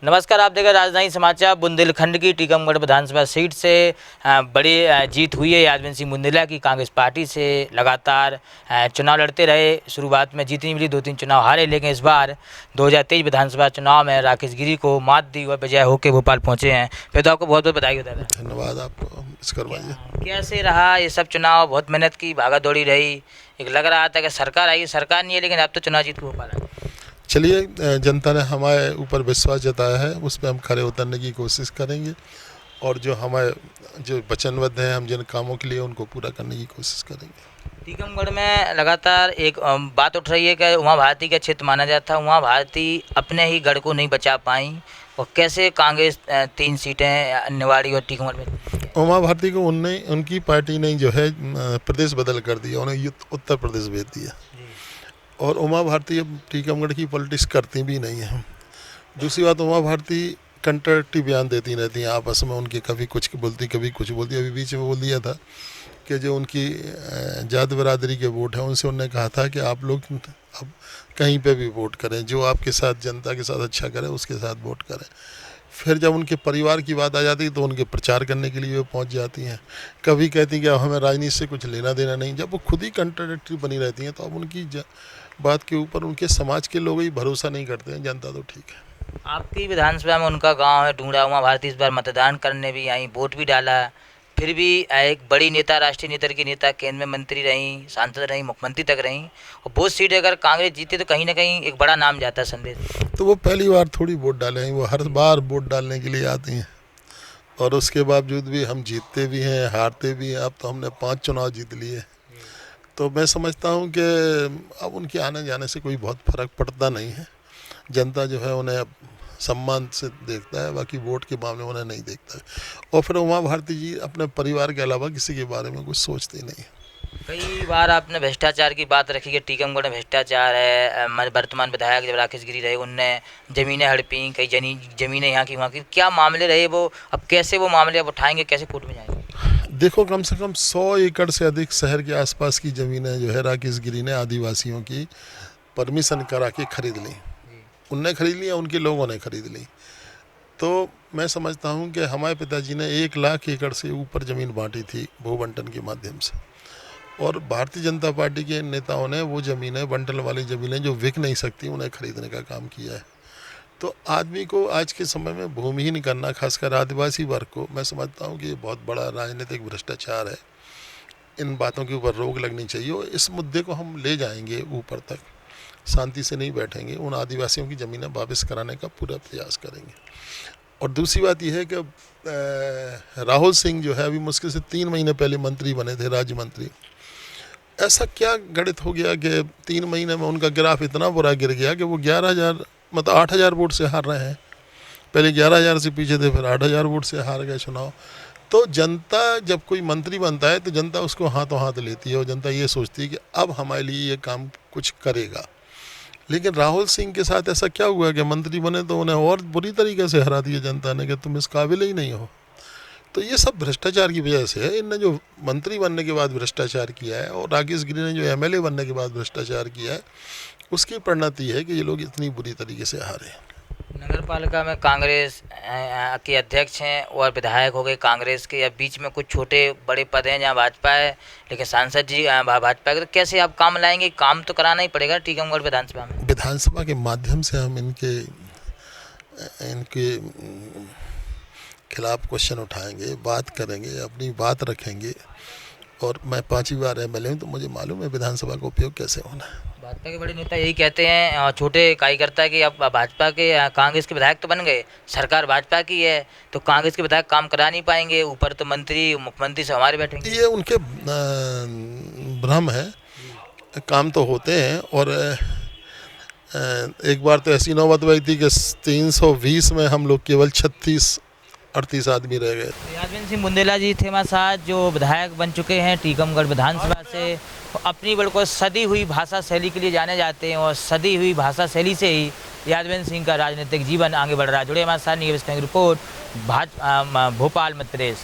नमस्कार, आप देख रहे हैं राजधानी समाचार। बुंदेलखंड की टीकमगढ़ विधानसभा सीट से बड़ी जीत हुई है यादवेंद्र सिंह बुंदेला की। कांग्रेस पार्टी से लगातार चुनाव लड़ते रहे। शुरुआत में जीत नहीं मिली, 2-3 चुनाव हारे, लेकिन इस बार 2023 विधानसभा चुनाव में राकेश गिरी को मात दी और विजय होकर भोपाल पहुंचे हैं। फिर तो आपको बहुत बहुत बधाई होता है। धन्यवाद आपको। करवाइए। कैसे रहा ये सब चुनाव? बहुत मेहनत की, भागा दौड़ी रही, एक लग रहा था कि सरकार आई, सरकार नहीं है, लेकिन अब तो चुनाव जीत के भोपाल आए। चलिए, जनता ने हमारे ऊपर विश्वास जताया है, उस पर हम खरे उतरने की कोशिश करेंगे और जो हमारे जो वचनबद्ध हैं, हम जिन कामों के लिए उनको पूरा करने की कोशिश करेंगे। टीकमगढ़ में लगातार एक बात उठ रही है कि उमा भारती का क्षेत्र माना जाता है। उमा भारती अपने ही गढ़ को नहीं बचा पाई और कैसे कांग्रेस 3 सीटें निवाड़ी और टीकमगढ़ में। उमा भारती को उनकी पार्टी ने जो है प्रदेश बदल कर दिया, उन्हें उत्तर प्रदेश भेज दिया और उमा भारती अब टीकमगढ़ की पॉलिटिक्स करती भी नहीं है। दूसरी बात, उमा भारती कंट्राडिक्टरी बयान देती रहती हैं आपस में, उनके कभी कुछ बोलती कभी कुछ बोलती। अभी बीच में बोल दिया था कि जो उनकी जात बरादरी के वोट हैं उनसे उन्होंने कहा था कि आप लोग अब कहीं पे भी वोट करें, जो आपके साथ जनता के साथ अच्छा करे उसके साथ वोट करें। फिर जब उनके परिवार की बात आ जाती है तो उनके प्रचार करने के लिए वो पहुंच जाती हैं। कभी कहती कि अब हमें राजनीति से कुछ लेना देना नहीं। जब वो खुद ही कंट्राडिक्टरी बनी रहती हैं तो अब उनकी बात के ऊपर उनके समाज के लोग ही भरोसा नहीं करते हैं। जनता तो ठीक है। आपकी विधानसभा में उनका गांव है ढूंढा। उमा भारती इस बार मतदान करने भी आई, वोट भी डाला, फिर भी एक बड़ी नेता, राष्ट्रीय नेता की नेता, केंद्र में मंत्री रहीं, सांसद रहीं, मुख्यमंत्री तक रहीं और बहुत सीट अगर कांग्रेस जीते तो कहीं ना कहीं एक बड़ा नाम जाता है, संदेश। तो वो पहली बार थोड़ी वोट डाले हैं, वो हर बार वोट डालने के लिए आती हैं और उसके बावजूद भी हम जीतते भी हैं, हारते भी हैं। अब तो हमने 5 चुनाव जीत लिए। तो मैं समझता हूं कि अब उनके आने जाने से कोई बहुत फ़र्क पड़ता नहीं है। जनता जो है उन्हें अब सम्मान से देखता है, बाकी वोट के मामले में उन्हें नहीं देखता है। और फिर उमा भारती जी अपने परिवार के अलावा किसी के बारे में कुछ सोचती नहीं। कई बार आपने भ्रष्टाचार की बात रखी कि टीकमगढ़ में भ्रष्टाचार है। वर्तमान विधायक जब राकेश गिरी रहे उनने ज़मीनें हड़पी, कई ज़मीनें यहाँ की वहाँ की। क्या मामले रहे वो? अब कैसे वो मामले अब उठाएंगे, कैसे कोर्ट में जाएंगे? देखो, कम से कम 100 एकड़ से अधिक शहर के आसपास की ज़मीनें जो है राकेश गिरी ने आदिवासियों की परमिशन करा के खरीद ली। उनने खरीद ली या उनके लोगों ने खरीद ली। तो मैं समझता हूं कि हमारे पिताजी ने 1 लाख एकड़ से ऊपर ज़मीन बांटी थी भू बंटन के माध्यम से और भारतीय जनता पार्टी के नेताओं ने वो ज़मीनें, बंटल वाली ज़मीनें जो बिक नहीं सकती, उन्हें खरीदने का काम किया है। तो आदमी को आज के समय में भूमिहीन करना, खासकर आदिवासी वर्ग को, मैं समझता हूँ कि ये बहुत बड़ा राजनीतिक भ्रष्टाचार है। इन बातों के ऊपर रोक लगनी चाहिए और इस मुद्दे को हम ले जाएंगे ऊपर तक, शांति से नहीं बैठेंगे। उन आदिवासियों की ज़मीनें वापस कराने का पूरा प्रयास करेंगे। और दूसरी बात यह है कि राहुल सिंह जो है अभी मुश्किल से 3 महीने पहले मंत्री बने थे, राज्य मंत्री। ऐसा क्या गणित हो गया कि 3 महीने में उनका ग्राफ इतना बुरा गिर गया कि वो 11,000 मतलब 8,000 वोट से हार रहे हैं। पहले 11,000 से पीछे थे, फिर 8,000 वोट से हार गए चुनाव। तो जनता जब कोई मंत्री बनता है तो जनता उसको हाथों हाथ लेती है और जनता ये सोचती है कि अब हमारे लिए ये काम कुछ करेगा। लेकिन राहुल सिंह के साथ ऐसा क्या हुआ कि मंत्री बने तो उन्हें और बुरी तरीके से हरा दिया जनता ने कि तुम इस काबिल ही नहीं हो। तो ये सब भ्रष्टाचार की वजह से है। इनने जो मंत्री बनने के बाद भ्रष्टाचार किया है और राकेश गिरी ने जो एमएलए बनने के बाद भ्रष्टाचार किया है, उसकी परिणति है कि ये लोग इतनी बुरी तरीके से हारे। नगर पालिका में कांग्रेस के अध्यक्ष हैं और विधायक हो गए कांग्रेस के, या बीच में कुछ छोटे बड़े पद हैं जहाँ भाजपा है, लेकिन सांसद जी भाजपा के। तो कैसे आप काम लाएंगे? काम तो कराना ही पड़ेगा टीकमगढ़ विधानसभा में। विधानसभा के माध्यम से हम इनके खिलाफ क्वेश्चन उठाएंगे, बात करेंगे, अपनी बात रखेंगे। और मैं 5वीं बार एमएलए हूँ तो मुझे मालूम है विधानसभा का उपयोग कैसे होना है। भाजपा के बड़े नेता यही कहते हैं, छोटे कार्यकर्ता, कि अब भाजपा के कांग्रेस के विधायक तो बन गए, सरकार भाजपा की है, तो कांग्रेस के विधायक काम करा नहीं पाएंगे, ऊपर तो मंत्री मुख्यमंत्री से हमारे बैठेंगे। ये उनके भ्रम है। काम तो होते हैं और एक बार तो ऐसी नौबत आई थी कि 320 में हम लोग केवल 36-38 आदमी रह गए। यादवेंद्र सिंह बुंदेला जी थे हमारे साथ, जो विधायक बन चुके हैं टीकमगढ़ विधानसभा से। अपनी बिल्कुल सदी हुई भाषा शैली के लिए जाने जाते हैं और सदी हुई भाषा शैली से ही यादवेंद्र सिंह का राजनीतिक जीवन आगे बढ़ रहा है। जुड़े हमारे साथ न्यूज़ की रिपोर्ट भोपाल मध्य प्रदेश।